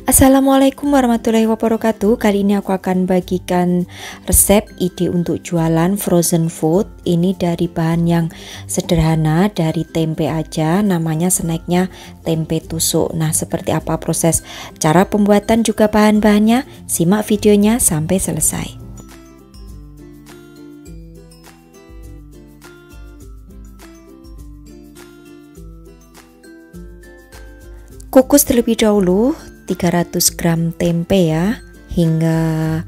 Assalamualaikum warahmatullahi wabarakatuh. Kali ini aku akan bagikan resep ide untuk jualan frozen food. Ini dari bahan yang sederhana, dari tempe aja, namanya snacknya tempe tusuk. Nah, seperti apa proses cara pembuatan juga bahan-bahannya? Simak videonya sampai selesai. Kukus terlebih dahulu 300 gram tempe ya, hingga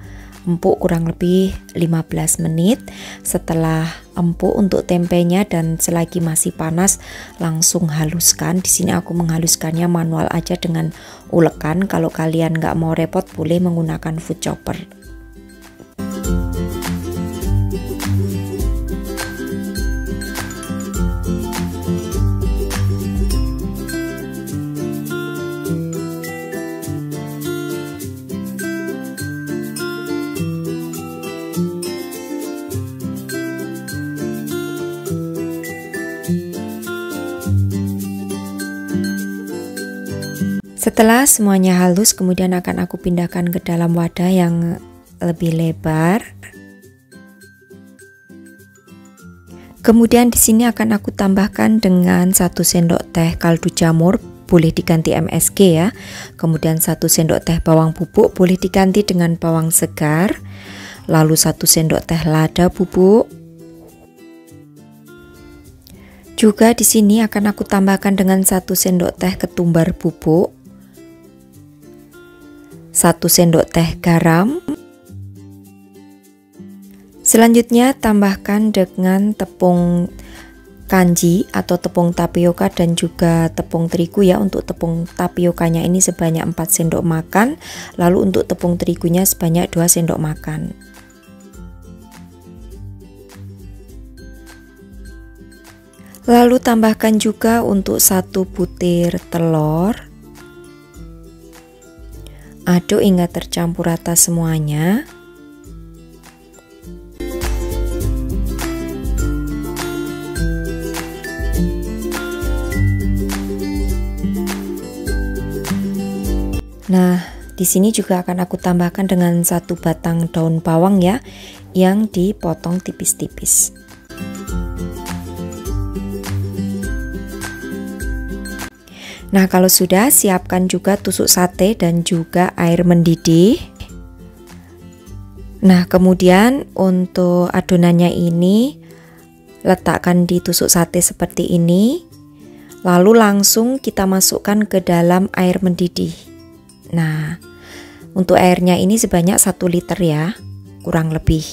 empuk kurang lebih 15 menit. Setelah empuk untuk tempenya dan selagi masih panas, langsung haluskan. Di sini aku menghaluskannya manual aja dengan ulekan. Kalau kalian nggak mau repot, boleh menggunakan food chopper. Setelah semuanya halus, kemudian akan aku pindahkan ke dalam wadah yang lebih lebar. Kemudian di sini akan aku tambahkan dengan 1 sendok teh kaldu jamur, boleh diganti MSG ya. Kemudian 1 sendok teh bawang bubuk, boleh diganti dengan bawang segar. Lalu 1 sendok teh lada bubuk. Juga di sini akan aku tambahkan dengan 1 sendok teh ketumbar bubuk. 1 sendok teh garam. Selanjutnya tambahkan dengan tepung kanji atau tepung tapioka dan juga tepung terigu ya. Untuk tepung tapiokanya ini sebanyak 4 sendok makan, lalu untuk tepung terigunya sebanyak 2 sendok makan. Lalu tambahkan juga untuk 1 butir telur. Aduk hingga tercampur rata semuanya. Nah, di sini juga akan aku tambahkan dengan 1 batang daun bawang ya, yang dipotong tipis-tipis. Nah, kalau sudah, siapkan juga tusuk sate dan juga air mendidih. Nah, kemudian untuk adonannya ini letakkan di tusuk sate seperti ini. Lalu langsung kita masukkan ke dalam air mendidih. Nah, untuk airnya ini sebanyak 1 liter ya, kurang lebih.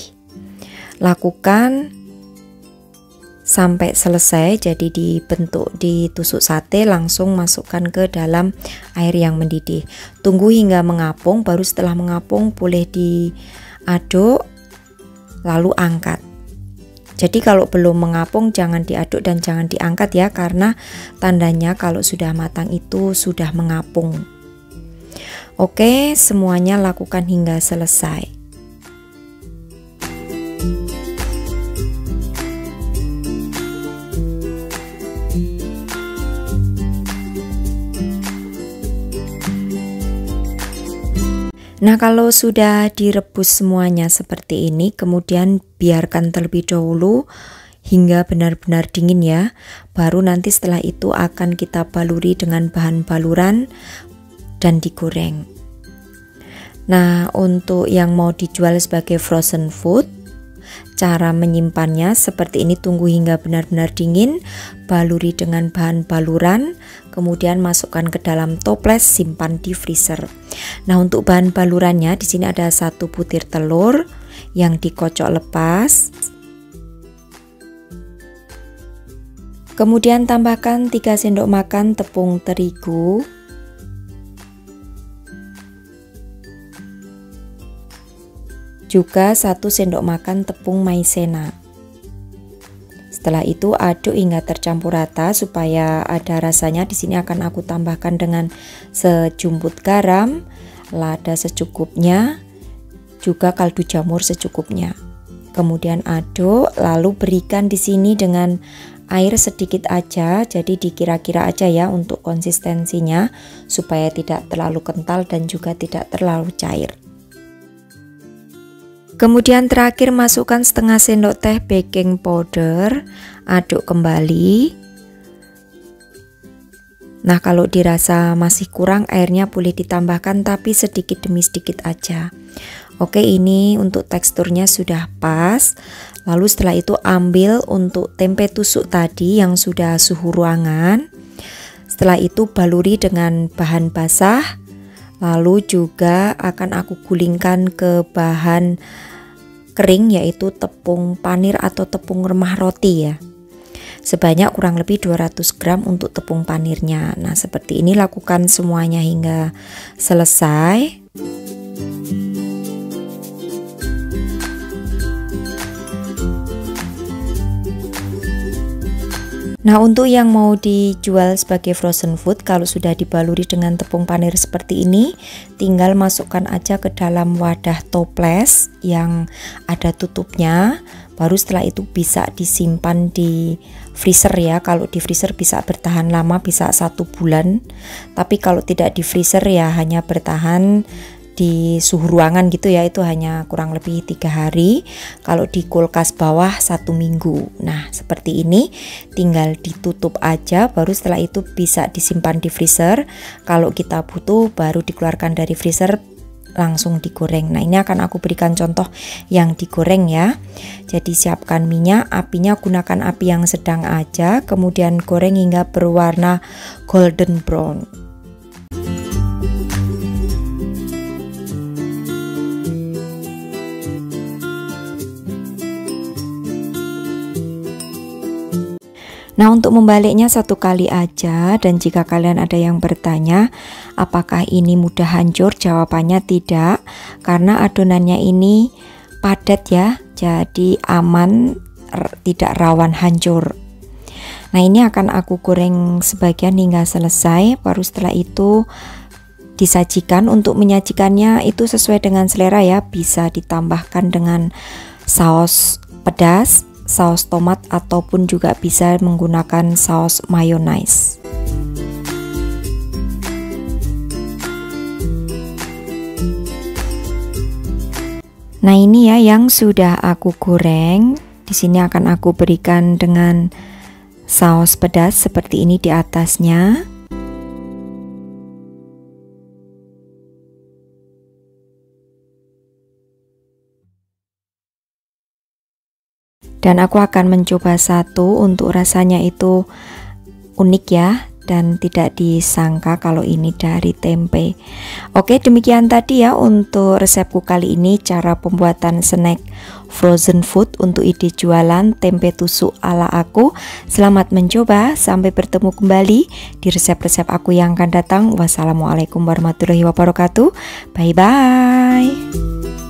Lakukan sampai selesai, jadi dibentuk ditusuk sate, langsung masukkan ke dalam air yang mendidih. Tunggu hingga mengapung, baru setelah mengapung boleh diaduk lalu angkat. Jadi kalau belum mengapung jangan diaduk dan jangan diangkat ya, karena tandanya kalau sudah matang itu sudah mengapung. Oke, semuanya lakukan hingga selesai. Nah, kalau sudah direbus semuanya seperti ini, kemudian biarkan terlebih dahulu hingga benar-benar dingin ya. Baru nanti setelah itu akan kita baluri dengan bahan baluran dan digoreng. Nah, untuk yang mau dijual sebagai frozen food, cara menyimpannya seperti ini, tunggu hingga benar-benar dingin, baluri dengan bahan baluran, kemudian masukkan ke dalam toples, simpan di freezer. Nah, untuk bahan balurannya di sini ada 1 butir telur yang dikocok lepas. Kemudian tambahkan 3 sendok makan tepung terigu. Juga 1 sendok makan tepung maizena. Setelah itu aduk hingga tercampur rata supaya ada rasanya. Di sini akan aku tambahkan dengan sejumput garam, lada secukupnya, juga kaldu jamur secukupnya. Kemudian aduk, lalu berikan di sini dengan air sedikit aja, jadi dikira-kira aja ya untuk konsistensinya supaya tidak terlalu kental dan juga tidak terlalu cair. Kemudian terakhir masukkan setengah sendok teh baking powder, aduk kembali. Nah, kalau dirasa masih kurang airnya boleh ditambahkan tapi sedikit demi sedikit aja. Oke, ini untuk teksturnya sudah pas. Lalu setelah itu ambil untuk tempe tusuk tadi yang sudah suhu ruangan. Setelah itu baluri dengan bahan basah. Lalu juga akan aku gulingkan ke bahan kering yaitu tepung panir atau tepung remah roti ya. Sebanyak kurang lebih 200 gram untuk tepung panirnya. Nah, seperti ini lakukan semuanya hingga selesai. Nah, untuk yang mau dijual sebagai frozen food, kalau sudah dibaluri dengan tepung panir seperti ini, tinggal masukkan aja ke dalam wadah toples yang ada tutupnya. Baru setelah itu bisa disimpan di freezer ya. Kalau di freezer bisa bertahan lama, bisa 1 bulan. Tapi kalau tidak di freezer ya hanya bertahan di suhu ruangan gitu ya, itu hanya kurang lebih 3 hari. Kalau di kulkas bawah 1 minggu. Nah, seperti ini tinggal ditutup aja, baru setelah itu bisa disimpan di freezer. Kalau kita butuh baru dikeluarkan dari freezer langsung digoreng. Nah, ini akan aku berikan contoh yang digoreng ya. Jadi siapkan minyak, apinya gunakan api yang sedang aja, kemudian goreng hingga berwarna golden brown. Nah, untuk membaliknya 1 kali aja, dan jika kalian ada yang bertanya apakah ini mudah hancur, jawabannya tidak, karena adonannya ini padat ya, jadi aman, tidak rawan hancur. Nah, ini akan aku goreng sebagian hingga selesai, baru setelah itu disajikan. Untuk menyajikannya itu sesuai dengan selera ya, bisa ditambahkan dengan saus pedas, saus tomat, ataupun juga bisa menggunakan saus mayonnaise. Nah, ini ya yang sudah aku goreng. Di sini akan aku berikan dengan saus pedas seperti ini di atasnya. Dan aku akan mencoba satu untuk rasanya itu unik ya, dan tidak disangka kalau ini dari tempe. Oke, demikian tadi ya untuk resepku kali ini, cara pembuatan snack frozen food untuk ide jualan tempe tusuk ala aku. Selamat mencoba, sampai bertemu kembali di resep-resep aku yang akan datang. Wassalamualaikum warahmatullahi wabarakatuh. Bye bye.